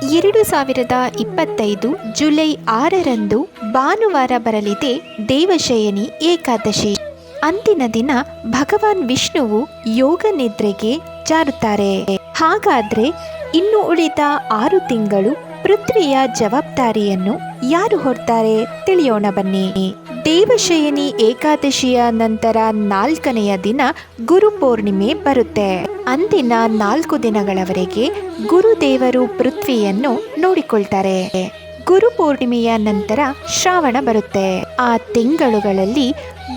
2025 July 6ರಂದು ಭಾನುವಾರ ಬರಲಿದೆ ದೇವಶಯನಿ ಏಕಾದಶಿ. ಅಂದಿನ ದಿನ ಭಗವಾನ್ ವಿಷ್ಣುವು ಯೋಗ ನಿದ್ರೆಗೆ ಜಾರುತ್ತಾರೆ. ಹಾಗಾದ್ರೆ ಇನ್ನು ಉಳಿದ 6 ತಿಂಗಳು ಪೃಥ್ವಿಯ ಜವಾಬ್ದಾರಿಯನ್ನು ಯಾರು ಹೊರ್ತಾರೆ ತಿಳಿಯೋಣ ಬನ್ನಿ. ದೇವಶಯನಿ ಏಕಾದಶಿಯ ನಂತರ 4ನೆಯ ದಿನ ಗುರು ಪೂರ್ಣಿಮೆ ಬರುತ್ತೆ. ಅಂದಿನ 4 ದಿನಗಳವರೆಗೆ ಗುರುದೇವರು ಪೃಥ್ವಿಯನ್ನು ನೋಡಿಕೊಳ್ತಾರೆ. ಗುರು ಪೂರ್ಣಿಮೆಯ ನಂತರ ಶ್ರಾವಣ ಬರುತ್ತೆ. ಆ ತಿಂಗಳುಗಳಲ್ಲಿ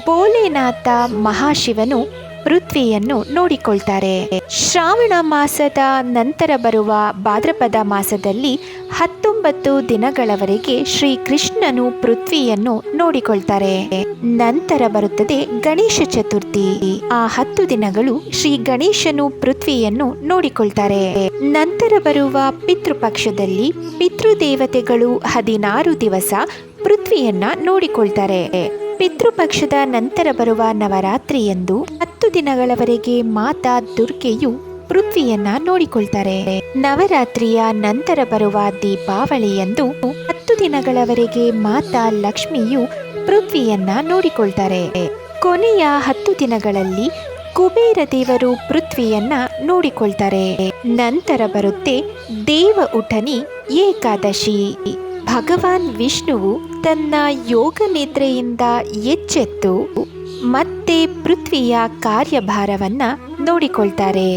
ಭೋಲೆನಾಥ ಮಹಾಶಿವನು ಪೃಥ್ವಿಯನ್ನು ನೋಡಿಕೊಳ್ತಾರೆ. ಶ್ರಾವಣ ಮಾಸದ ನಂತರ ಬರುವ ಭಾದ್ರಪದ ಮಾಸದಲ್ಲಿ 19 ದಿನಗಳವರೆಗೆ ಶ್ರೀಕೃಷ್ಣನು ಪೃಥ್ವಿಯನ್ನು ನೋಡಿಕೊಳ್ತಾರೆ. ನಂತರ ಬರುತ್ತದೆ ಗಣೇಶ ಚತುರ್ಥಿ. ಆ 10 ದಿನಗಳು ಶ್ರೀ ಗಣೇಶನು ಪೃಥ್ವಿಯನ್ನು ನೋಡಿಕೊಳ್ತಾರೆ. ನಂತರ ಬರುವ ಪಿತೃಪಕ್ಷದಲ್ಲಿ ಪಿತೃದೇವತೆಗಳು 16 ದಿವಸ ಪೃಥ್ವಿಯನ್ನ ನೋಡಿಕೊಳ್ತಾರೆ. ಪಿತೃಪಕ್ಷದ ನಂತರ ಬರುವ ನವರಾತ್ರಿಯಂದು 10 ದಿನಗಳವರೆಗೆ ಮಾತಾ ದುರ್ಗೆಯು ಪೃಥ್ವಿಯನ್ನ ನೋಡಿಕೊಳ್ತಾರೆ. ನವರಾತ್ರಿಯ ನಂತರ ಬರುವ ದೀಪಾವಳಿಯಂದು 10 ದಿನಗಳವರೆಗೆ ಮಾತಾ ಲಕ್ಷ್ಮಿಯು ಪೃಥ್ವಿಯನ್ನ ನೋಡಿಕೊಳ್ತಾರೆ. ಕೊನೆಯ 10 ದಿನಗಳಲ್ಲಿ ಕುಬೇರ ದೇವರು ಪೃಥ್ವಿಯನ್ನ ನೋಡಿಕೊಳ್ತಾರೆ. ನಂತರ ಬರುತ್ತೆ ದೇವ ಉಠನಿ ಏಕಾದಶಿ. ಭಗವಾನ್ ವಿಷ್ಣುವು ತನ್ನ ಯೋಗ ನಿದ್ರೆಯಿಂದ ಎಚ್ಚೆತ್ತು ಮತ್ತೆ ಪೃಥ್ವಿಯ ಕಾರ್ಯಭಾರವನ್ನ ನೋಡಿಕೊಳ್ತಾರೆ.